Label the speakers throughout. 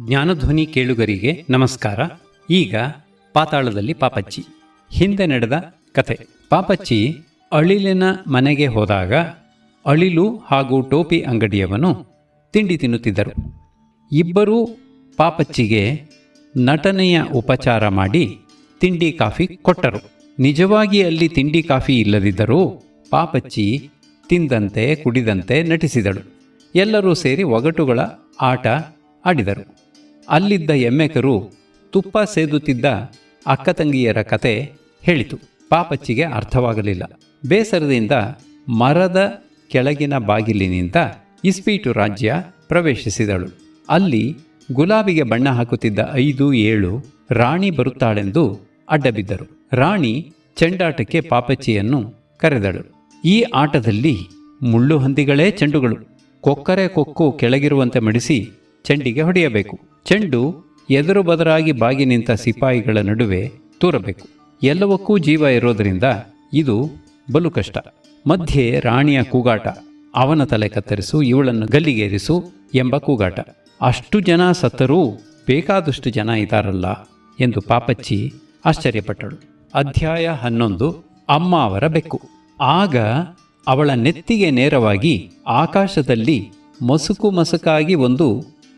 Speaker 1: ಜ್ಞಾನಧ್ವನಿ ಕೇಳುಗರಿಗೆ ನಮಸ್ಕಾರ. ಈಗ ಪಾತಾಳದಲ್ಲಿ ಪಾಪಚ್ಚಿ. ಹಿಂದೆ ನಡೆದ ಕಥೆ. ಪಾಪಚ್ಚಿ ಅಳಿಲಿನ ಮನೆಗೆ ಹೋದಾಗ ಅಳಿಲು ಹಾಗೂ ಟೋಪಿ ಅಂಗಡಿಯವನು ತಿಂಡಿ ತಿನ್ನುತ್ತಿದ್ದರು. ಇಬ್ಬರೂ ಪಾಪಚ್ಚಿಗೆ ನಟನೆಯ ಉಪಚಾರ ಮಾಡಿ ತಿಂಡಿ ಕಾಫಿ ಕೊಟ್ಟರು. ನಿಜವಾಗಿ ಅಲ್ಲಿ ತಿಂಡಿ ಕಾಫಿ ಇಲ್ಲದಿದ್ದರೂ ಪಾಪಚ್ಚಿ ತಿಂದಂತೆ ಕುಡಿದಂತೆ ನಟಿಸಿದಳು. ಎಲ್ಲರೂ ಸೇರಿ ಒಗಟುಗಳ ಆಟ ಆಡಿದರು. ಅಲ್ಲಿದ್ದ ಎಮ್ಮೆಕರು ತುಪ್ಪ ಸೇದುತ್ತಿದ್ದ ಅಕ್ಕ ತಂಗಿಯರ ಕತೆ ಹೇಳಿತು. ಪಾಪಚ್ಚಿಗೆ ಅರ್ಥವಾಗಲಿಲ್ಲ. ಬೇಸರದಿಂದ ಮರದ ಕೆಳಗಿನ ಬಾಗಿಲಿನಿಂದ ಇಸ್ಪೀಟು ರಾಜ್ಯ ಪ್ರವೇಶಿಸಿದಳು. ಅಲ್ಲಿ ಗುಲಾಬಿಗೆ ಬಣ್ಣ ಹಾಕುತ್ತಿದ್ದ 5-7 ರಾಣಿ ಬರುತ್ತಾಳೆಂದು ಅಡ್ಡಬಿದ್ದರು. ರಾಣಿ ಚೆಂಡಾಟಕ್ಕೆ ಪಾಪಚ್ಚಿಯನ್ನು ಕರೆದಳು. ಈ ಆಟದಲ್ಲಿ ಮುಳ್ಳು ಹಂದಿಗಳೇ ಚೆಂಡುಗಳು. ಕೊಕ್ಕರೆ ಕೊಕ್ಕು ಕೆಳಗಿರುವಂತೆ ಮಡಿಸಿ ಚೆಂಡಿಗೆ ಹೊಡೆಯಬೇಕು. ಚೆಂಡು ಎದುರು ಬದರಾಗಿ ಬಾಗಿ ನಿಂತ ಸಿಪಾಯಿಗಳ ನಡುವೆ ತೂರಬೇಕು. ಎಲ್ಲವಕ್ಕೂ ಜೀವ ಇರೋದರಿಂದ ಇದು ಬಲು ಕಷ್ಟ. ಮಧ್ಯೆ ರಾಣಿಯ ಕೂಗಾಟ. ಅವನ ತಲೆ ಕತ್ತರಿಸು, ಇವಳನ್ನು ಗಲ್ಲಿಗೇರಿಸು ಎಂಬ ಕೂಗಾಟ. ಅಷ್ಟು ಜನ ಸತ್ತರೂ ಬೇಕಾದಷ್ಟು ಜನ ಇದ್ದಾರಲ್ಲ ಎಂದು ಪಾಪಚ್ಚಿ ಆಶ್ಚರ್ಯಪಟ್ಟಳು. ಅಧ್ಯಾಯ 11. ಅಮ್ಮ ಅವರ ಬೆಕ್ಕು. ಆಗ ಅವಳ ನೆತ್ತಿಗೆ ನೇರವಾಗಿ ಆಕಾಶದಲ್ಲಿ ಮಸುಕು ಮಸುಕಾಗಿ ಒಂದು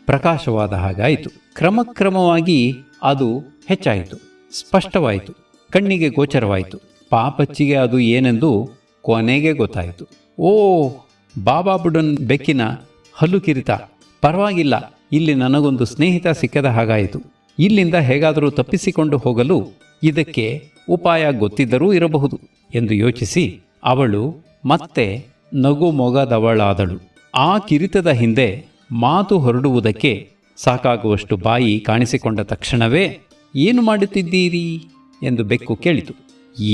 Speaker 1: ಪ್ರಕಾಶವಾದ ಹಾಗಾಯಿತು. ಕ್ರಮಕ್ರಮವಾಗಿ ಅದು ಹೆಚ್ಚಾಯಿತು, ಸ್ಪಷ್ಟವಾಯಿತು, ಕಣ್ಣಿಗೆ ಗೋಚರವಾಯಿತು. ಪಾಪಚ್ಚಿಗೆ ಅದು ಏನೆಂದು ಕೊನೆಗೆ ಗೊತ್ತಾಯಿತು. ಓ, ಬಾಬಾ ಬುಡನ್ ಬೆಕ್ಕಿನ ಹಲ್ಲು ಕಿರಿತ. ಪರವಾಗಿಲ್ಲ, ಇಲ್ಲಿ ನನಗೊಂದು ಸ್ನೇಹಿತ ಸಿಕ್ಕದ ಹಾಗಾಯಿತು. ಇಲ್ಲಿಂದ ಹೇಗಾದರೂ ತಪ್ಪಿಸಿಕೊಂಡು ಹೋಗಲು ಇದಕ್ಕೆ ಉಪಾಯ ಗೊತ್ತಿದ್ದರೂ ಇರಬಹುದು ಎಂದು ಯೋಚಿಸಿ ಅವಳು ಮತ್ತೆ ನಗು ಮೊಗದವಳಾದಳು. ಆ ಕಿರಿತದ ಹಿಂದೆ ಮಾತು ಹೊರಡುವುದಕ್ಕೆ ಸಾಕಾಗುವಷ್ಟು ಬಾಯಿ ಕಾಣಿಸಿಕೊಂಡ ತಕ್ಷಣವೇ, ಏನು ಮಾಡುತ್ತಿದ್ದೀರಿ ಎಂದು ಬೆಕ್ಕು ಕೇಳಿತು.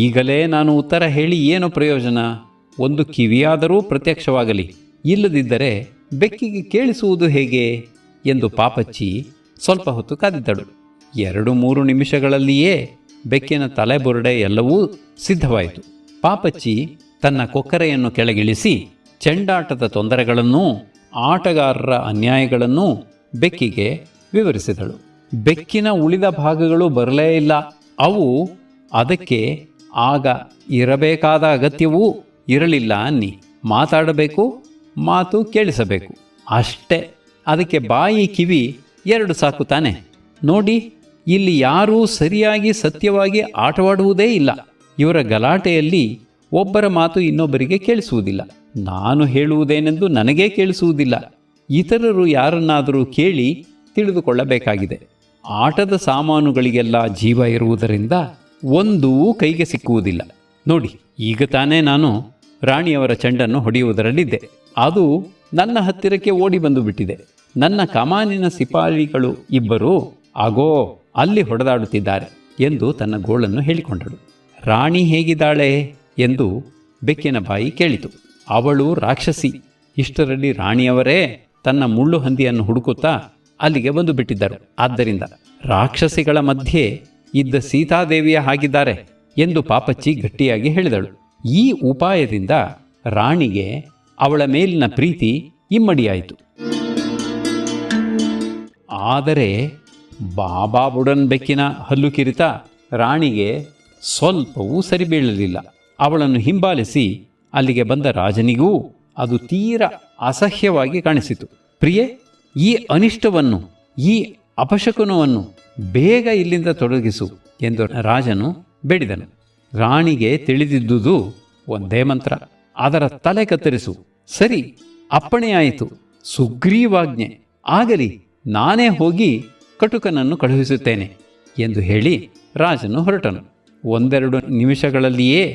Speaker 1: ಈಗಲೇ ನಾನು ಉತ್ತರ ಹೇಳಿ ಏನು ಪ್ರಯೋಜನ? ಒಂದು ಕಿವಿಯಾದರೂ ಪ್ರತ್ಯಕ್ಷವಾಗಲಿ, ಇಲ್ಲದಿದ್ದರೆ ಬೆಕ್ಕಿಗೆ ಕೇಳಿಸುವುದು ಹೇಗೆ ಎಂದು ಪಾಪಚ್ಚಿ ಸ್ವಲ್ಪ ಹೊತ್ತು ಕಾದಿದ್ದಳು. 2-3 ನಿಮಿಷಗಳಲ್ಲಿಯೇ ಬೆಕ್ಕಿನ ತಲೆಬುರುಡೆ ಎಲ್ಲವೂ ಸಿದ್ಧವಾಯಿತು. ಪಾಪಚ್ಚಿ ತನ್ನ ಕೊಕ್ಕರೆಯನ್ನು ಕೆಳಗಿಳಿಸಿ ಚೆಂಡಾಟದ ತೊಂದರೆಗಳನ್ನೂ ಆಟಗಾರರ ಅನ್ಯಾಯಗಳನ್ನೂ ಬೆಕ್ಕಿಗೆ ವಿವರಿಸಿದಳು. ಬೆಕ್ಕಿನ ಉಳಿದ ಭಾಗಗಳು ಬರಲೇ ಇಲ್ಲ. ಅವು ಅದಕ್ಕೆ ಆಗ ಇರಬೇಕಾದ ಅಗತ್ಯವೂ ಇರಲಿಲ್ಲ ಅನ್ನಿ. ಮಾತಾಡಬೇಕು, ಮಾತು ಕೇಳಿಸಬೇಕು, ಅಷ್ಟೇ. ಅದಕ್ಕೆ ಬಾಯಿ ಕಿವಿ 2 ಸಾಕು ತಾನೆ. ನೋಡಿ, ಇಲ್ಲಿ ಯಾರೂ ಸರಿಯಾಗಿ ಸತ್ಯವಾಗಿ ಆಟವಾಡುವುದೇ ಇಲ್ಲ. ಇವರ ಗಲಾಟೆಯಲ್ಲಿ ಒಬ್ಬರ ಮಾತು ಇನ್ನೊಬ್ಬರಿಗೆ ಕೇಳಿಸುವುದಿಲ್ಲ. ನಾನು ಹೇಳುವುದೇನೆಂದು ನನಗೇ ಕೇಳಿಸುವುದಿಲ್ಲ. ಇತರರು ಯಾರನ್ನಾದರೂ ಕೇಳಿ ತಿಳಿದುಕೊಳ್ಳಬೇಕಾಗಿದೆ. ಆಟದ ಸಾಮಾನುಗಳಿಗೆಲ್ಲ ಜೀವ ಇರುವುದರಿಂದ ಒಂದೂ ಕೈಗೆ ಸಿಕ್ಕುವುದಿಲ್ಲ. ನೋಡಿ, ಈಗ ತಾನೇ ನಾನು ರಾಣಿಯವರ ಚೆಂಡನ್ನು ಹೊಡೆಯುವುದರಲ್ಲಿದ್ದೆ. ಅದು ನನ್ನ ಹತ್ತಿರಕ್ಕೆ ಓಡಿ ಬಂದು ಬಿಟ್ಟಿದೆ. ನನ್ನ ಕಮಾನಿನ ಸಿಪಾಯಿಗಳು ಇಬ್ಬರು ಆಗೋ ಅಲ್ಲಿ ಹೊಡೆದಾಡುತ್ತಿದ್ದಾರೆ ಎಂದು ತನ್ನ ಗೋಳನ್ನು ಹೇಳಿಕೊಂಡಳು. ರಾಣಿ ಹೇಗಿದ್ದಾಳೆ ಎಂದು ಬೆಕ್ಕಿನ ಬಾಯಿ ಕೇಳಿತು. ಅವಳು ರಾಕ್ಷಸಿ. ಇಷ್ಟರಲ್ಲಿ ರಾಣಿಯವರೇ ತನ್ನ ಮುಳ್ಳು ಹಂದಿಯನ್ನು ಹುಡುಕುತ್ತಾ ಅಲ್ಲಿಗೆ ಬಂದು ಬಿಟ್ಟಿದ್ದರು. ಆದ್ದರಿಂದ ರಾಕ್ಷಸಿಗಳ ಮಧ್ಯೆ ಇದ್ದ ಸೀತಾದೇವಿಯ ಹಾಗಿದ್ದಾರೆ ಎಂದು ಪಾಪಚ್ಚಿ ಗಟ್ಟಿಯಾಗಿ ಹೇಳಿದಳು. ಈ ಉಪಾಯದಿಂದ ರಾಣಿಗೆ ಅವಳ ಮೇಲಿನ ಪ್ರೀತಿ ಇಮ್ಮಡಿಯಾಯಿತು. ಆದರೆ ಬಾಬಾ ಬುಡನ್ ಬೆಕ್ಕಿನ ಹಲ್ಲು ಕಿರಿತ ರಾಣಿಗೆ ಸ್ವಲ್ಪವೂ ಸರಿಬೀಳಲಿಲ್ಲ. ಅವಳನ್ನು ಹಿಂಬಾಲಿಸಿ ಅಲ್ಲಿಗೆ ಬಂದ ರಾಜನಿಗೂ ಅದು ತೀರ ಅಸಹ್ಯವಾಗಿ ಕಾಣಿಸಿತು. ಪ್ರಿಯೆ, ಈ ಅನಿಷ್ಟವನ್ನು, ಈ ಅಪಶಕುನವನ್ನು ಬೇಗ ಇಲ್ಲಿಂದ ತೊಡಗಿಸು ಎಂದು ರಾಜನು ಬೇಡಿದನು. ರಾಣಿಗೆ ತಿಳಿದಿದ್ದುದು ಒಂದೇ ಮಂತ್ರ, ಅದರ ತಲೆ ಕತ್ತರಿಸು. ಸರಿ, ಅಪ್ಪಣೆಯಾಯಿತು, ಸುಗ್ರೀವಾಜ್ಞೆ ಆಗಲಿ, ನಾನೇ ಹೋಗಿ ಕಟುಕನನ್ನು ಕಳುಹಿಸುತ್ತೇನೆ ಎಂದು ಹೇಳಿ ರಾಜನು ಹೊರಟನು. 1-2 ನಿಮಿಷಗಳಲ್ಲಿಯೇ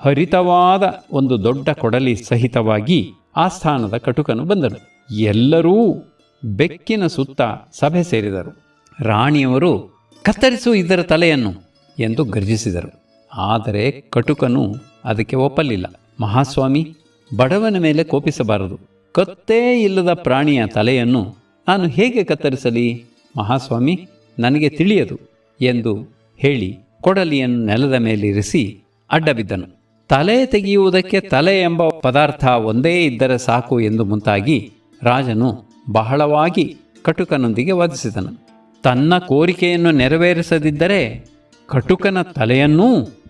Speaker 1: ಹರಿತವಾದ ಒಂದು ದೊಡ್ಡ ಕೊಡಲಿ ಸಹಿತವಾಗಿ ಆಸ್ಥಾನದ ಕಟುಕನು ಬಂದನು. ಎಲ್ಲರೂ ಬೆಕ್ಕಿನ ಸುತ್ತ ಸಭೆ ಸೇರಿದರು. ರಾಣಿಯವರು ಕತ್ತರಿಸು ಇದರ ತಲೆಯನ್ನು ಎಂದು ಗರ್ಜಿಸಿದರು. ಆದರೆ ಕಟುಕನು ಅದಕ್ಕೆ ಒಪ್ಪಲಿಲ್ಲ. ಮಹಾಸ್ವಾಮಿ, ಬಡವನ ಮೇಲೆ ಕೋಪಿಸಬಾರದು. ಕತ್ತೇ ಇಲ್ಲದ ಪ್ರಾಣಿಯ ತಲೆಯನ್ನು ನಾನು ಹೇಗೆ ಕತ್ತರಿಸಲಿ? ಮಹಾಸ್ವಾಮಿ, ನನಗೆ ತಿಳಿಯದು ಎಂದು ಹೇಳಿ ಕೊಡಲಿಯನ್ನು ನೆಲದ ಮೇಲಿರಿಸಿ ಅಡ್ಡಬಿದ್ದನು. ತಲೆ ತೆಗೆಯುವುದಕ್ಕೆ ತಲೆ ಎಂಬ ಪದಾರ್ಥ ಒಂದೇ ಇದ್ದರೆ ಸಾಕು ಎಂದು ಮುಂತಾಗಿ ರಾಜನು ಬಹಳವಾಗಿ ಕಟುಕನೊಂದಿಗೆ ವಾದಿಸಿದನು. ತನ್ನ ಕೋರಿಕೆಯನ್ನು ನೆರವೇರಿಸದಿದ್ದರೆ ಕಟುಕನ ತಲೆಯನ್ನೂ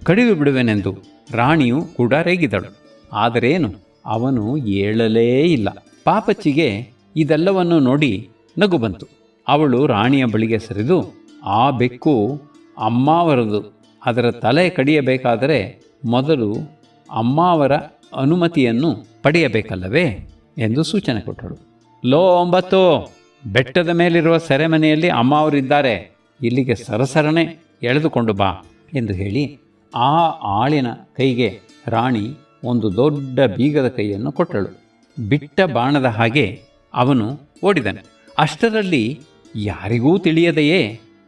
Speaker 1: ಕಡಿದು ಬಿಡುವೆನೆಂದು ರಾಣಿಯು ಕೂಡ ರೇಗಿದಳು. ಆದರೇನು, ಅವನು ಏಳಲೇ ಇಲ್ಲ. ಪಾಪಚ್ಚಿಗೆ ಇದೆಲ್ಲವನ್ನು ನೋಡಿ ನಗು ಬಂತು. ಅವಳು ರಾಣಿಯ ಬಳಿಗೆ ಸರಿದು, ಆ ಬೆಕ್ಕು ಅಮ್ಮಾವರದು, ಅದರ ತಲೆ ಕಡಿಯಬೇಕಾದರೆ ಮೊದಲು ಅಮ್ಮಾವರ ಅನುಮತಿಯನ್ನು ಪಡೆಯಬೇಕಲ್ಲವೇ ಎಂದು ಸೂಚನೆ ಕೊಟ್ಟಳು. ಲೋ 9, ಬೆಟ್ಟದ ಮೇಲಿರುವ ಸೆರೆಮನೆಯಲ್ಲಿ ಅಮ್ಮಾವರಿದ್ದಾರೆ, ಇಲ್ಲಿಗೆ ಸರಸರನೆ ಎಳೆದುಕೊಂಡು ಬಾ ಎಂದು ಹೇಳಿ ಆ ಆಳಿನ ಕೈಗೆ ರಾಣಿ ಒಂದು ದೊಡ್ಡ ಬೀಗದ ಕೈಯನ್ನು ಕೊಟ್ಟಳು. ಬಿಟ್ಟ ಬಾಣದ ಹಾಗೆ ಅವನು ಓಡಿದನು. ಅಷ್ಟರಲ್ಲಿ ಯಾರಿಗೂ ತಿಳಿಯದೆಯೇ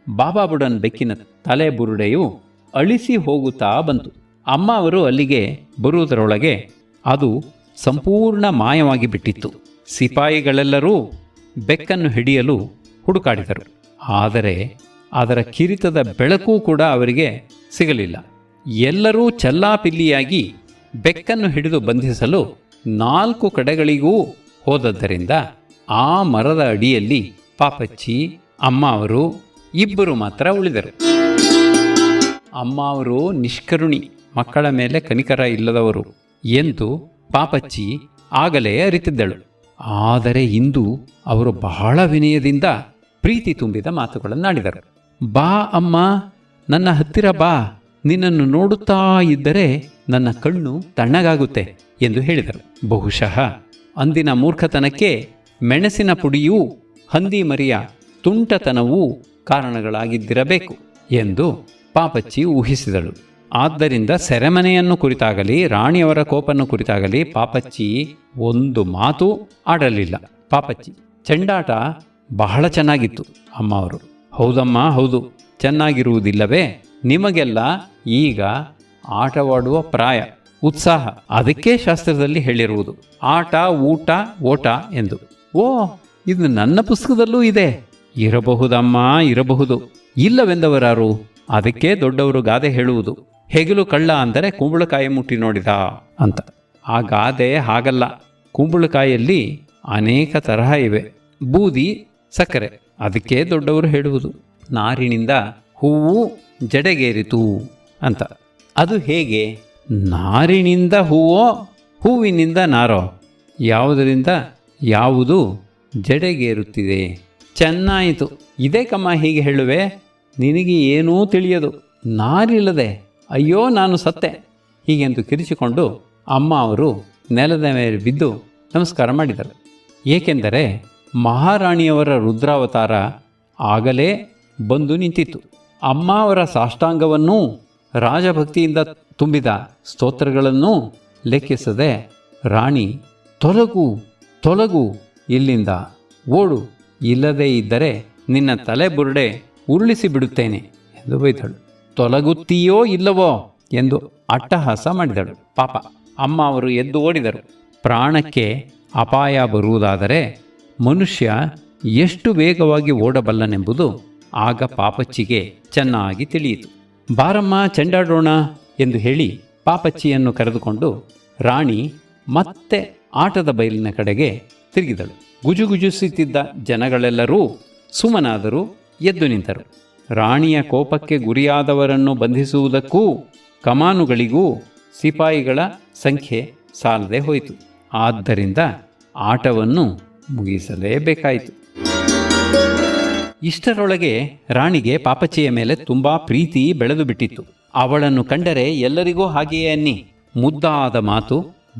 Speaker 1: ಬಾಬಾಬುಡನ್ ಬೆಕ್ಕಿನ ತಲೆ ಬುರುಡೆಯು ಅಳಿಸಿ ಹೋಗುತ್ತಾ ಬಂತು. ಅಮ್ಮ ಅವರು ಅಲ್ಲಿಗೆ ಬರುವುದರೊಳಗೆ ಅದು ಸಂಪೂರ್ಣ ಮಾಯವಾಗಿ ಬಿಟ್ಟಿತ್ತು. ಸಿಪಾಯಿಗಳೆಲ್ಲರೂ ಬೆಕ್ಕನ್ನು ಹಿಡಿಯಲು ಹುಡುಕಾಡಿದರು. ಆದರೆ ಅದರ ಕಿರೀಟದ ಬೆಳಕು ಕೂಡ ಅವರಿಗೆ ಸಿಗಲಿಲ್ಲ. ಎಲ್ಲರೂ ಚಲ್ಲಾಪಿಲ್ಲಿಯಾಗಿ ಬೆಕ್ಕನ್ನು ಹಿಡಿದು ಬಂಧಿಸಲು 4 ಕಡೆಗಳಿಗೂ ಹೋದದ್ದರಿಂದ ಆ ಮರದ ಅಡಿಯಲ್ಲಿ ಪಾಪಚ್ಚಿ, ಅಮ್ಮ ಅವರು ಇಬ್ಬರು ಮಾತ್ರ ಉಳಿದರು. ಅಮ್ಮ ಅವರು ನಿಷ್ಕರುಣಿ, ಮಕ್ಕಳ ಮೇಲೆ ಕನಿಕರ ಇಲ್ಲದವರು ಎಂದು ಪಾಪಚ್ಚಿ ಆಗಲೇ ಅರಿತಿದ್ದಳು. ಆದರೆ ಇಂದು ಅವರು ಬಹಳ ವಿನಯದಿಂದ ಪ್ರೀತಿ ತುಂಬಿದ ಮಾತುಗಳನ್ನಾಡಿದರು. ಬಾ ಅಮ್ಮ, ನನ್ನ ಹತ್ತಿರ ಬಾ, ನಿನ್ನನ್ನು ನೋಡುತ್ತಾ ಇದ್ದರೆ ನನ್ನ ಕಣ್ಣು ತಣ್ಣಗಾಗುತ್ತೆ ಎಂದು ಹೇಳಿದರು. ಬಹುಶಃ ಅಂದಿನ ಮೂರ್ಖತನಕ್ಕೆ ಮೆಣಸಿನ ಪುಡಿಯೂ ಹಂದಿ ಮರಿಯ ತುಂಟತನವೂ ಕಾರಣಗಳಾಗಿದ್ದಿರಬೇಕು ಎಂದು ಪಾಪಚ್ಚಿ ಊಹಿಸಿದಳು. ಆದ್ದರಿಂದ ಸೆರೆಮನೆಯನ್ನು ಕುರಿತಾಗಲಿ ರಾಣಿಯವರ ಕೋಪನ್ನು ಕುರಿತಾಗಲಿ ಪಾಪಚ್ಚಿ ಒಂದು ಮಾತು ಆಡಲಿಲ್ಲ. ಪಾಪಚ್ಚಿ, ಚೆಂಡಾಟ ಬಹಳ ಚೆನ್ನಾಗಿತ್ತು ಅಮ್ಮ ಅವರು. ಹೌದಮ್ಮ, ಹೌದು, ಚೆನ್ನಾಗಿರುವುದಿಲ್ಲವೇ? ನಿಮಗೆಲ್ಲ ಈಗ ಆಟವಾಡುವ ಪ್ರಾಯ, ಉತ್ಸಾಹ, ಅದಕ್ಕೆ ಶಾಸ್ತ್ರದಲ್ಲಿ ಹೇಳಿರುವುದು ಆಟ, ಊಟ, ಓಟ ಎಂದು. ಓ, ಇದು ನನ್ನ ಪುಸ್ತಕದಲ್ಲೂ ಇದೆ. ಇರಬಹುದಮ್ಮ, ಇರಬಹುದು. ಇಲ್ಲವೆಂದವರಾರು? ಅದಕ್ಕೆ ದೊಡ್ಡವರು ಗಾದೆ ಹೇಳುವುದು, ಹೆಗಲು ಕಳ್ಳ ಅಂದರೆ ಕುಂಬಳಕಾಯಿ ಮುಟ್ಟಿ ನೋಡಿದ ಅಂತ. ಆ ಗಾದೆ ಹಾಗಲ್ಲ. ಕುಂಬಳಕಾಯಲ್ಲಿ ಅನೇಕ ತರಹ ಇವೆ, ಬೂದಿ, ಸಕ್ಕರೆ. ಅದಕ್ಕೆ ದೊಡ್ಡವರು ಹೇಳುವುದು ನಾರಿನಿಂದ ಹೂವು ಜಡೆಗೇರಿತು ಅಂತ. ಅದು ಹೇಗೆ? ನಾರಿನಿಂದ ಹೂವೋ, ಹೂವಿನಿಂದ ನಾರೋ? ಯಾವುದರಿಂದ ಯಾವುದು ಜಡೆಗೇರುತ್ತಿದೆ? ಚೆನ್ನಾಯಿತು, ಇದೇ ಕಮ್ಮ ಹೀಗೆ ಹೇಳುವೆ. ನಿನಗೆ ಏನೂ ತಿಳಿಯದು. ನಾರಿಲ್ಲದೆ ಅಯ್ಯೋ ನಾನು ಸತ್ತೆ ಹೀಗೆಂದು ಕಿರಿಚಿಕೊಂಡು ಅಮ್ಮ ಅವರು ನೆಲದ ಮೇಲೆ ಬಿದ್ದು ನಮಸ್ಕಾರ ಮಾಡಿದರು. ಏಕೆಂದರೆ ಮಹಾರಾಣಿಯವರ ರುದ್ರಾವತಾರ ಆಗಲೇ ಬಂದು ನಿಂತಿತ್ತು. ಅಮ್ಮ ಅವರ ಸಾಷ್ಟಾಂಗವನ್ನೂ ರಾಜಭಕ್ತಿಯಿಂದ ತುಂಬಿದ ಸ್ತೋತ್ರಗಳನ್ನೂ ಲೆಕ್ಕಿಸದೆ ರಾಣಿ, ತೊಲಗು ತೊಲಗು, ಇಲ್ಲಿಂದ ಓಡು, ಇಲ್ಲದೇ ಇದ್ದರೆ ನಿನ್ನ ತಲೆ ಬುರುಡೆ ಉರುಳಿಸಿ ಬಿಡುತ್ತೇನೆ ಎಂದು ಬೈದಳು. ತೊಲಗುತ್ತೀಯೋ ಇಲ್ಲವೋ ಎಂದು ಅಟ್ಟಹಾಸ ಮಾಡಿದಳು. ಪಾಪ ಅಮ್ಮ ಅವರು ಎದ್ದು ಓಡಿದರು. ಪ್ರಾಣಕ್ಕೆ ಅಪಾಯ ಬರುವುದಾದರೆ ಮನುಷ್ಯ ಎಷ್ಟು ವೇಗವಾಗಿ ಓಡಬಲ್ಲನೆಂಬುದು ಆಗ ಪಾಪಚ್ಚಿಗೆ ಚೆನ್ನಾಗಿ ತಿಳಿಯಿತು. ಬಾರಮ್ಮ, ಚೆಂಡಾಡೋಣ ಎಂದು ಹೇಳಿ ಪಾಪಚ್ಚಿಯನ್ನು ಕರೆದುಕೊಂಡು ರಾಣಿ ಮತ್ತೆ ಆಟದ ಬಯಲಿನ ಕಡೆಗೆ ತಿರುಗಿದಳು. ಗುಜುಗುಜುಸುತ್ತಿದ್ದ ಜನಗಳೆಲ್ಲರೂ ಸುಮ್ಮನಾದರೂ ಎದ್ದು ನಿಂತರು. ರಾಣಿಯ ಕೋಪಕ್ಕೆ ಗುರಿಯಾದವರನ್ನು ಬಂಧಿಸುವುದಕ್ಕೂ ಕಮಾನುಗಳಿಗೂ ಸಿಪಾಯಿಗಳ ಸಂಖ್ಯೆ ಸಾಲದೆ ಹೋಯಿತು. ಆದ್ದರಿಂದ ಆಟವನ್ನು ಮುಗಿಸಲೇಬೇಕಾಯಿತು. ಇಷ್ಟರೊಳಗೆ ರಾಣಿಗೆ ಪಾಪಚ್ಚಿಯ ಮೇಲೆ ತುಂಬ ಪ್ರೀತಿ ಬೆಳೆದು ಬಿಟ್ಟಿತ್ತು. ಅವಳನ್ನು ಕಂಡರೆ ಎಲ್ಲರಿಗೂ ಹಾಗೆಯೇ ಅನ್ನಿ. ಮುದ್ದಾದ ಮಾತು,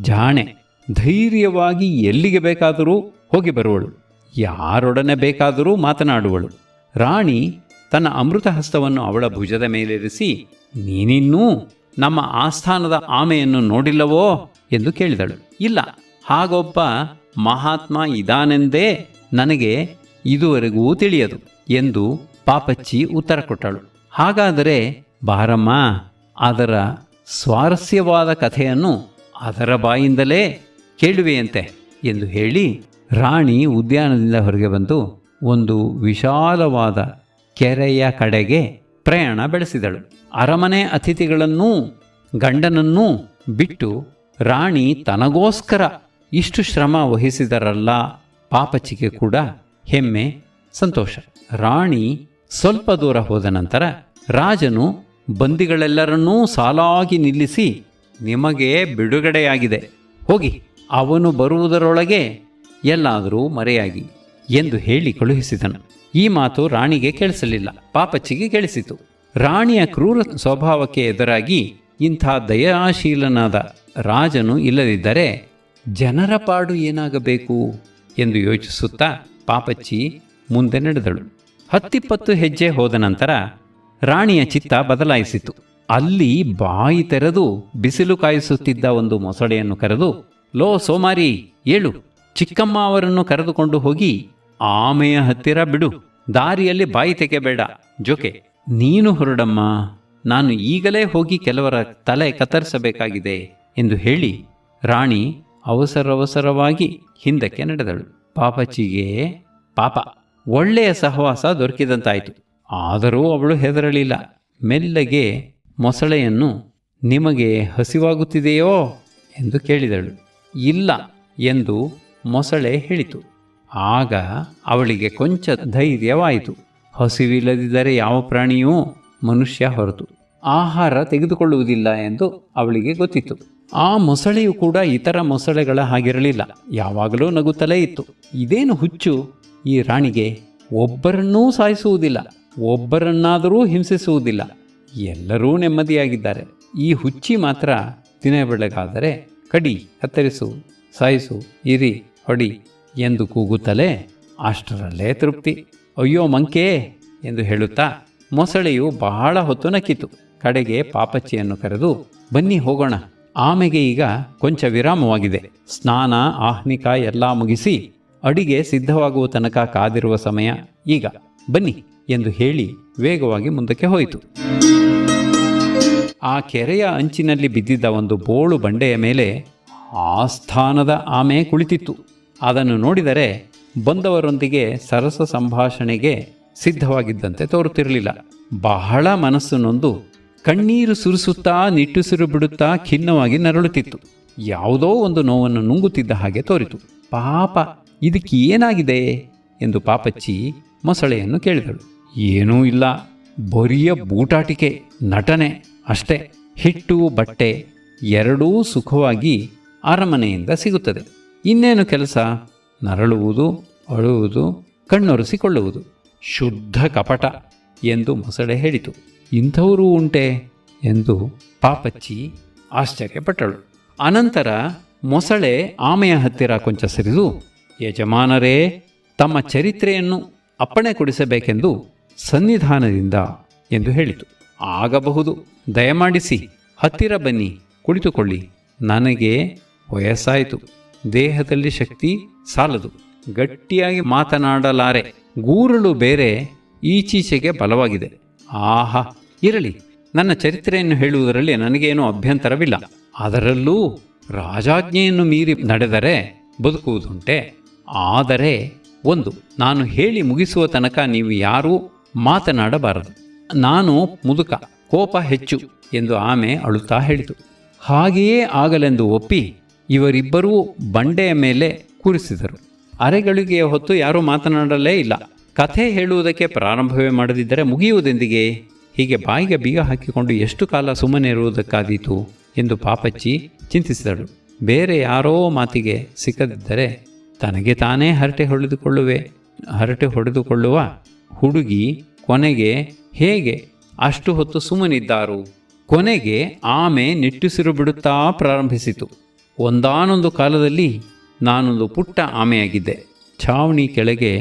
Speaker 1: ಜಾಣೆ, ಧೈರ್ಯವಾಗಿ ಎಲ್ಲಿಗೆ ಬೇಕಾದರೂ ಹೋಗಿ ಬರುವಳು, ಯಾರೊಡನೆ ಬೇಕಾದರೂ ಮಾತನಾಡುವಳು. ರಾಣಿ ತನ್ನ ಅಮೃತ ಹಸ್ತವನ್ನು ಅವಳ ಭುಜದ ಮೇಲಿರಿಸಿ, ನೀನಿನ್ನೂ ನಮ್ಮ ಆಸ್ಥಾನದ ಆಮೆಯನ್ನು ನೋಡಿಲ್ಲವೋ ಎಂದು ಕೇಳಿದಳು. ಇಲ್ಲ, ಹಾಗೊಬ್ಬ ಮಹಾತ್ಮ ಇದಾನೆಂದೇ ನನಗೆ ಇದುವರೆಗೂ ತಿಳಿಯದು ಎಂದು ಪಾಪಚ್ಚಿ ಉತ್ತರ ಕೊಟ್ಟಳು. ಹಾಗಾದರೆ ಬಾರಮ್ಮ, ಅದರ ಸ್ವಾರಸ್ಯವಾದ ಕಥೆಯನ್ನು ಅದರ ಬಾಯಿಂದಲೇ ಕೇಳುವೆಯಂತೆ ಎಂದು ಹೇಳಿ ರಾಣಿ ಉದ್ಯಾನದಿಂದ ಹೊರಗೆ ಬಂದು ಒಂದು ವಿಶಾಲವಾದ ಕೆರೆಯ ಕಡೆಗೆ ಪ್ರಯಾಣ ಬೆಳೆಸಿದಳು. ಅರಮನೆ ಅತಿಥಿಗಳನ್ನೂ ಗಂಡನನ್ನೂ ಬಿಟ್ಟು ರಾಣಿ ತನಗೋಸ್ಕರ ಇಷ್ಟು ಶ್ರಮ ವಹಿಸಿದರಲ್ಲ. ಪಾಪಚ್ಚಿಗೆ ಕೂಡ ಹೆಮ್ಮೆ, ಸಂತೋಷ. ರಾಣಿ ಸ್ವಲ್ಪ ದೂರ ಹೋದ ನಂತರ ರಾಜನು ಬಂದಿಗಳೆಲ್ಲರನ್ನೂ ಸಾಲಾಗಿ ನಿಲ್ಲಿಸಿ, ನಿಮಗೆ ಬಿಡುಗಡೆಯಾಗಿದೆ, ಹೋಗಿ ಅವನು ಬರುವುದರೊಳಗೆ ಎಲ್ಲಾದರೂ ಮರೆಯಾಗಿ ಎಂದು ಹೇಳಿ ಕಳುಹಿಸಿದನು. ಈ ಮಾತು ರಾಣಿಗೆ ಕೇಳಿಸಲಿಲ್ಲ, ಪಾಪಚ್ಚಿಗೆ ಕೇಳಿಸಿತು. ರಾಣಿಯ ಕ್ರೂರ ಸ್ವಭಾವಕ್ಕೆ ಎದುರಾಗಿ ಇಂಥ ದಯಾಶೀಲನಾದ ರಾಜನು ಇಲ್ಲದಿದ್ದರೆ ಜನರ ಪಾಡು ಏನಾಗಬೇಕು ಎಂದು ಯೋಚಿಸುತ್ತಾ ಪಾಪಚ್ಚಿ ಮುಂದೆ ನಡೆದಳು. 10-20 ಹೆಜ್ಜೆ ಹೋದ ನಂತರ ರಾಣಿಯ ಚಿತ್ತ ಬದಲಾಯಿಸಿತು. ಅಲ್ಲಿ ಬಾಯಿ ತೆರೆದು ಬಿಸಿಲು ಕಾಯಿಸುತ್ತಿದ್ದ ಒಂದು ಮೊಸಳೆಯನ್ನು ಕರೆದು, ಲೋ ಸೋಮಾರಿ, ಏಳು, ಚಿಕ್ಕಮ್ಮ ಅವರನ್ನು ಕರೆದುಕೊಂಡು ಹೋಗಿ ಆಮೆಯ ಹತ್ತಿರ ಬಿಡು, ದಾರಿಯಲ್ಲಿ ಬಾಯಿ ತೆಗೆಬೇಡ, ಜೋಕೆ ನೀನು ಹೊರಡಮ್ಮ, ನಾನು ಈಗಲೇ ಹೋಗಿ ಕೆಲವರ ತಲೆ ಕತ್ತರಿಸಬೇಕಾಗಿದೆ ಎಂದು ಹೇಳಿ ರಾಣಿ ಅವಸರವಾಗಿ ಹಿಂದಕ್ಕೆ ನಡೆದಳು. ಪಾಪಚ್ಚಿಗೆ ಪಾಪ ಒಳ್ಳೆಯ ಸಹವಾಸ ದೊರಕಿದಂತಾಯಿತು. ಆದರೂ ಅವಳು ಹೆದರಲಿಲ್ಲ. ಮೆಲ್ಲಗೆ ಮೊಸಳೆಯನ್ನು, ನಿಮಗೆ ಹಸಿವಾಗುತ್ತಿದೆಯೋ ಎಂದು ಕೇಳಿದಳು. ಇಲ್ಲ ಎಂದು ಮೊಸಳೆ ಹೇಳಿತು. ಆಗ ಅವಳಿಗೆ ಕೊಂಚ ಧೈರ್ಯವಾಯಿತು. ಹಸಿವಿಲ್ಲದಿದ್ದರೆ ಯಾವ ಪ್ರಾಣಿಯೂ ಮನುಷ್ಯ ಹೊರತು ಆಹಾರ ತೆಗೆದುಕೊಳ್ಳುವುದಿಲ್ಲ ಎಂದು ಅವಳಿಗೆ ಗೊತ್ತಿತ್ತು. ಆ ಮೊಸಳೆಯು ಕೂಡ ಇತರ ಮೊಸಳೆಗಳ ಹಾಗಿರಲಿಲ್ಲ, ಯಾವಾಗಲೂ ನಗುತ್ತಲೇ ಇತ್ತು. ಇದೇನು ಹುಚ್ಚು ಈ ರಾಣಿಗೆ, ಒಬ್ಬರನ್ನೂ ಸಾಯಿಸುವುದಿಲ್ಲ, ಒಬ್ಬರನ್ನಾದರೂ ಹಿಂಸಿಸುವುದಿಲ್ಲ, ಎಲ್ಲರೂ ನೆಮ್ಮದಿಯಾಗಿದ್ದಾರೆ. ಈ ಹುಚ್ಚಿ ಮಾತ್ರ ದಿನ ಬೆಳಗಾದರೆ ಕಡಿ, ಕತ್ತರಿಸು, ಸಾಯಿಸು, ಇರಿ, ಹೊಡಿ ಎಂದು ಕೂಗುತ್ತಲೇ ಅಷ್ಟರಲ್ಲೇ ತೃಪ್ತಿ. ಅಯ್ಯೋ ಮಂಕೆ ಎಂದು ಹೇಳುತ್ತಾ ಮೊಸಳೆಯು ಬಹಳ ಹೊತ್ತು ನಕ್ಕಿತು. ಕಡೆಗೆ ಪಾಪಚ್ಚಿಯನ್ನು ಕರೆದು, ಬನ್ನಿ ಹೋಗೋಣ, ಆಮೆಗೆ ಈಗ ಕೊಂಚ ವಿರಾಮವಾಗಿದೆ, ಸ್ನಾನ ಆಹ್ನಿಕ ಎಲ್ಲ ಮುಗಿಸಿ ಅಡಿಗೆ ಸಿದ್ಧವಾಗುವ ತನಕ ಕಾದಿರುವ ಸಮಯ ಈಗ, ಬನ್ನಿ ಎಂದು ಹೇಳಿ ವೇಗವಾಗಿ ಮುಂದಕ್ಕೆ ಹೋಯಿತು. ಆ ಕೆರೆಯ ಅಂಚಿನಲ್ಲಿ ಬಿದ್ದಿದ್ದ ಒಂದು ಬೋಳು ಬಂಡೆಯ ಮೇಲೆ ಆಸ್ಥಾನದ ಆಮೆ ಕುಳಿತಿತ್ತು. ಅದನ್ನು ನೋಡಿದರೆ ಬಂದವರೊಂದಿಗೆ ಸರಸ ಸಂಭಾಷಣೆಗೆ ಸಿದ್ಧವಾಗಿದ್ದಂತೆ ತೋರುತ್ತಿರಲಿಲ್ಲ. ಬಹಳ ಮನಸ್ಸು ನೊಂದು ಕಣ್ಣೀರು ಸುರಿಸುತ್ತಾ ನಿಟ್ಟುಸಿರು ಬಿಡುತ್ತಾ ಖಿನ್ನವಾಗಿ ನರಳುತ್ತಿತ್ತು. ಯಾವುದೋ ಒಂದು ನೋವನ್ನು ನುಂಗುತ್ತಿದ್ದ ಹಾಗೆ ತೋರಿತು. ಪಾಪ, ಇದಕ್ಕೆ ಏನಾಗಿದೆ ಎಂದು ಪಾಪಚ್ಚಿ ಮೊಸಳೆಯನ್ನು ಕೇಳಿದಳು. ಏನೂ ಇಲ್ಲ, ಬರಿಯ ಬೂಟಾಟಿಕೆ, ನಟನೆ ಅಷ್ಟೇ. ಹಿಟ್ಟು ಬಟ್ಟೆ ಎರಡೂ ಸುಖವಾಗಿ ಅರಮನೆಯಿಂದ ಸಿಗುತ್ತದೆ. ಇನ್ನೇನು ಕೆಲಸ? ನರಳುವುದು, ಅಳುವುದು, ಕಣ್ಣೊರೆಸಿಕೊಳ್ಳುವುದು. ಶುದ್ಧ ಕಪಟ ಎಂದು ಮೊಸಳೆ ಹೇಳಿತು. ಇಂಥವರೂ ಉಂಟೆ ಎಂದು ಪಾಪಚ್ಚಿ ಆಶ್ಚರ್ಯಪಟ್ಟಳು. ಅನಂತರ ಮೊಸಳೆ ಆಮೆಯ ಹತ್ತಿರ ಕೊಂಚ ಸರಿದು, ಯಜಮಾನರೇ, ತಮ್ಮ ಚರಿತ್ರೆಯನ್ನು ಅಪ್ಪಣೆ ಕೊಡಿಸಬೇಕೆಂದು ಸನ್ನಿಧಾನದಿಂದ ಎಂದು ಹೇಳಿತು. ಆಗಬಹುದು, ದಯಮಾಡಿಸಿ, ಹತ್ತಿರ ಬನ್ನಿ, ಕುಳಿತುಕೊಳ್ಳಿ. ನನಗೆ ವಯಸ್ಸಾಯಿತು, ದೇಹದಲ್ಲಿ ಶಕ್ತಿ ಸಾಲದು, ಗಟ್ಟಿಯಾಗಿ ಮಾತನಾಡಲಾರೆ, ಗೂರಳು ಬೇರೆ ಈಚೀಚೆಗೆ ಬಲವಾಗಿದೆ. ಆಹಾ, ಇರಲಿ, ನನ್ನ ಚರಿತ್ರೆಯನ್ನು ಹೇಳುವುದರಲ್ಲಿ ನನಗೇನೂ ಅಭ್ಯಂತರವಿಲ್ಲ. ಅದರಲ್ಲೂ ರಾಜಾಜ್ಞೆಯನ್ನು ಮೀರಿ ನಡೆದರೆ ಬದುಕುವುದುಂಟೆ. ಆದರೆ ಒಂದು, ನಾನು ಹೇಳಿ ಮುಗಿಸುವ ತನಕ ನೀವು ಯಾರೂ ಮಾತನಾಡಬಾರದು. ನಾನು ಮುದುಕ, ಕೋಪ ಹೆಚ್ಚು ಎಂದು ಆಮೆ ಅಳುತ್ತಾ ಹೇಳಿತು. ಹಾಗೆಯೇ ಆಗಲೆಂದು ಒಪ್ಪಿ ಇವರಿಬ್ಬರೂ ಬಂಡೆಯ ಮೇಲೆ ಕೂರಿಸಿದರು. ಅರೆಗಳಿಗೆಯ ಹೊತ್ತು ಯಾರೂ ಮಾತನಾಡಲೇ ಇಲ್ಲ. ಕಥೆ ಹೇಳುವುದಕ್ಕೆ ಪ್ರಾರಂಭವೇ ಮಾಡದಿದ್ದರೆ ಮುಗಿಯುವುದೆಂದಿಗೆ? ಹೀಗೆ ಬಾಯಿಗೆ ಬೀಗ ಹಾಕಿಕೊಂಡು ಎಷ್ಟು ಕಾಲ ಸುಮ್ಮನೆ ಇರುವುದಕ್ಕಾದೀತು ಎಂದು ಪಾಪಚ್ಚಿ ಚಿಂತಿಸಿದಳು. ಬೇರೆ ಯಾರೋ ಮಾತಿಗೆ ಸಿಕ್ಕದಿದ್ದರೆ ತನಗೆ ತಾನೇ ಹರಟೆ ಹೊಡೆದುಕೊಳ್ಳುವ ಹುಡುಗಿ ಕೊನೆಗೆ ಹೇಗೆ ಅಷ್ಟು ಹೊತ್ತು ಸುಮ್ಮನಿದ್ದಾರು? ಕೊನೆಗೆ ಆಮೆ ನಿಟ್ಟುಸಿರು ಬಿಡುತ್ತಾ ಪ್ರಾರಂಭಿಸಿತು. ಒಂದಾನೊಂದು ಕಾಲದಲ್ಲಿ ನಾನೊಂದು ಪುಟ್ಟ ಆಮೆಯಾಗಿದ್ದೆ. ಛಾವಣಿ ಕೆಳಗೆ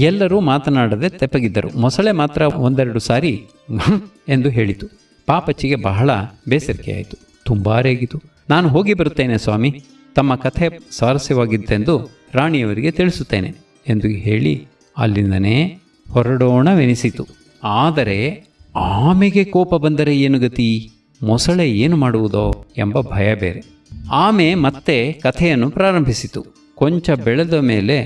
Speaker 1: ಎಲ್ಲರೂ ಮಾತನಾಡದೆ ತೆಪ್ಪಗಿದ್ದರು. ಮೊಸಳೆ ಮಾತ್ರ ಒಂದೆರಡು ಸಾರಿ ಎಂದು ಹೇಳಿತು. ಪಾಪಚ್ಚಿಗೆ ಬಹಳ ಬೇಸರಿಕೆಯಾಯಿತು, ತುಂಬ ರೇಗಿತು. ನಾನು ಹೋಗಿ ಬರುತ್ತೇನೆ ಸ್ವಾಮಿ, ತಮ್ಮ ಕಥೆ ಸ್ವಾರಸ್ಯವಾಗಿತ್ತೆಂದು ರಾಣಿಯವರಿಗೆ ತಿಳಿಸುತ್ತೇನೆ ಎಂದು ಹೇಳಿ ಅಲ್ಲಿಂದನೇ ಹೊರಡೋಣವೆನಿಸಿತು. ಆದರೆ ಆಮೆಗೆ ಕೋಪ ಬಂದರೆ ಏನು ಗತಿ? ಮೊಸಳೆ ಏನು ಮಾಡುವುದೋ ಎಂಬ ಭಯ ಬೇರೆ. ಆಮೆ ಮತ್ತೆ ಕಥೆಯನ್ನು ಪ್ರಾರಂಭಿಸಿತು. ಕೊಂಚ ಬೆಳೆದ ಮೇಲೆ,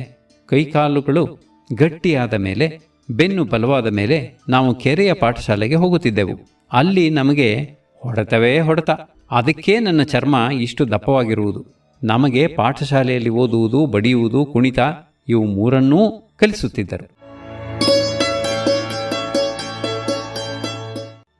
Speaker 1: ಕೈಕಾಲುಗಳು ಗಟ್ಟಿಯಾದ ಮೇಲೆ, ಬೆನ್ನು ಬಲವಾದ ಮೇಲೆ ನಾವು ಕೆರೆಯ ಪಾಠಶಾಲೆಗೆ ಹೋಗುತ್ತಿದ್ದೆವು. ಅಲ್ಲಿ ನಮಗೆ ಹೊಡೆತವೇ ಹೊಡೆತ. ಅದಕ್ಕೆ ನನ್ನ ಚರ್ಮ ಇಷ್ಟು ದಪ್ಪವಾಗಿರುವುದು. ನಮಗೆ ಪಾಠಶಾಲೆಯಲ್ಲಿ ಓದುವುದು, ಬಡಿಯುವುದು, ಕುಣಿತ ಇವು ಮೂರನ್ನೂ ಕಲಿಸುತ್ತಿದ್ದರು.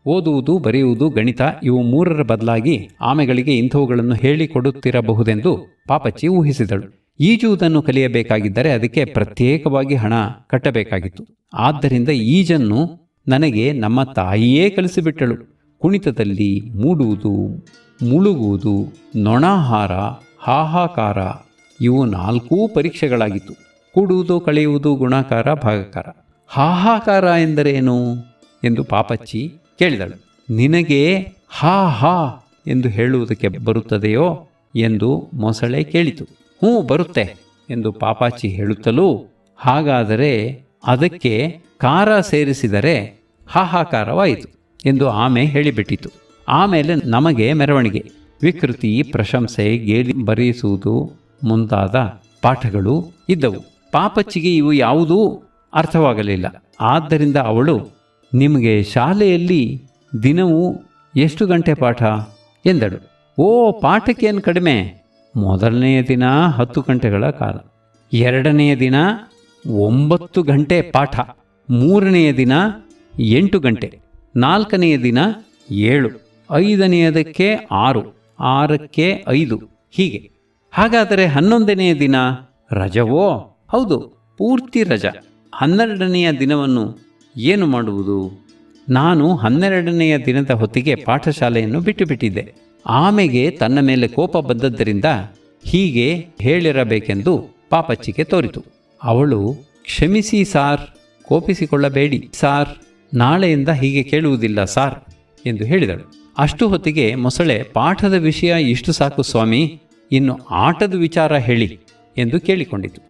Speaker 1: ಓದುವುದು, ಬರೆಯುವುದು, ಗಣಿತ ಇವು ಮೂರರ ಬದಲಾಗಿ ಆಮೆಗಳಿಗೆ ಇಂಥವುಗಳನ್ನು ಹೇಳಿಕೊಡುತ್ತಿರಬಹುದೆಂದು ಪಾಪಚ್ಚಿ ಊಹಿಸಿದಳು. ಈಜುವುದನ್ನು ಕಲಿಯಬೇಕಾಗಿದ್ದರೆ ಅದಕ್ಕೆ ಪ್ರತ್ಯೇಕವಾಗಿ ಹಣ ಕಟ್ಟಬೇಕಾಗಿತ್ತು. ಆದ್ದರಿಂದ ಈಜನ್ನು ನನಗೆ ನಮ್ಮ ತಾಯಿಯೇ ಕಲಿಸಿಬಿಟ್ಟಳು. ಕುಣಿತದಲ್ಲಿ ಮೂಡುವುದು, ಮುಳುಗುವುದು, ನೊಣಾಹಾರ, ಹಾಹಾಕಾರ ಇವು 4 ಪರೀಕ್ಷೆಗಳಾಗಿತ್ತು. ಕೂಡುವುದು, ಕಳೆಯುವುದು, ಗುಣಾಕಾರ, ಭಾಗಾಕಾರ. ಹಾಹಾಕಾರ ಎಂದರೇನು ಎಂದು ಪಾಪಚ್ಚಿ ಕೇಳಿದಳು. ನಿನಗೆ ಹಾ ಹಾ ಎಂದು ಹೇಳುವುದಕ್ಕೆ ಬರುತ್ತದೆಯೋ ಎಂದು ಮೊಸಳೆ ಕೇಳಿತು. ಹ್ಞೂ ಬರುತ್ತೆ ಎಂದು ಪಾಪಾಚಿ ಹೇಳುತ್ತಲೂ, ಹಾಗಾದರೆ ಅದಕ್ಕೆ ಕಾರ ಸೇರಿಸಿದರೆ ಹಾಹಾಕಾರವಾಯಿತು ಎಂದು ಆಮೆ ಹೇಳಿಬಿಟ್ಟಿತು. ಆಮೇಲೆ ನಮಗೆ ಮೆರವಣಿಗೆ, ವಿಕೃತಿ, ಪ್ರಶಂಸೆ, ಗೇಲಿ ಬರೆಯಿಸುವುದು ಮುಂತಾದ ಪಾಠಗಳು ಇದ್ದವು. ಪಾಪಚ್ಚಿಗೆ ಇವು ಯಾವುದೂ ಅರ್ಥವಾಗಲಿಲ್ಲ. ಆದ್ದರಿಂದ ಅವಳು, ನಿಮಗೆ ಶಾಲೆಯಲ್ಲಿ ದಿನವೂ ಎಷ್ಟು ಗಂಟೆ ಪಾಠ ಎಂದಳು. ಓ, ಪಾಠಕ್ಕೇನು ಕಡಿಮೆ. ಮೊದಲನೆಯ ದಿನ 10 ಗಂಟೆಗಳ ಕಾಲ, 2ನೆಯ ದಿನ 9 ಗಂಟೆ ಪಾಠ, 3ನೆಯ ದಿನ 8 ಗಂಟೆ, 4ನೆಯ ದಿನ 7, 5ನೆಯದಕ್ಕೆ 6, 6ಕ್ಕೆ 5 ಹೀಗೆ. ಹಾಗಾದರೆ 11ನೆಯ ದಿನ ರಜವೋ? ಹೌದು, ಪೂರ್ತಿ ರಜ. 12ನೆಯ ದಿನವನ್ನು ಏನು ಮಾಡುವುದು? ನಾನು 12ನೆಯ ದಿನದ ಹೊತ್ತಿಗೆ ಪಾಠಶಾಲೆಯನ್ನು ಬಿಟ್ಟುಬಿಟ್ಟಿದ್ದೆ. ಆಮೆಗೆ ತನ್ನ ಮೇಲೆ ಕೋಪ ಬಂದದ್ದರಿಂದ ಹೀಗೆ ಹೇಳಿರಬೇಕೆಂದು ಪಾಪಚ್ಚಿಗೆ ತೋರಿತು. ಅವಳು, ಕ್ಷಮಿಸಿ ಸಾರ್, ಕೋಪಿಸಿಕೊಳ್ಳಬೇಡಿ ಸಾರ್, ನಾಳೆಯಿಂದ ಹೀಗೆ ಕೇಳುವುದಿಲ್ಲ ಸಾರ್ ಎಂದು ಹೇಳಿದಳು. ಅಷ್ಟು ಹೊತ್ತಿಗೆ ಮೊಸಳೆ, ಪಾಠದ ವಿಷಯ ಇಷ್ಟು ಸಾಕು ಸ್ವಾಮಿ, ಇನ್ನು ಆಟದ ವಿಚಾರ ಹೇಳಿ ಎಂದು ಕೇಳಿಕೊಂಡಿತು.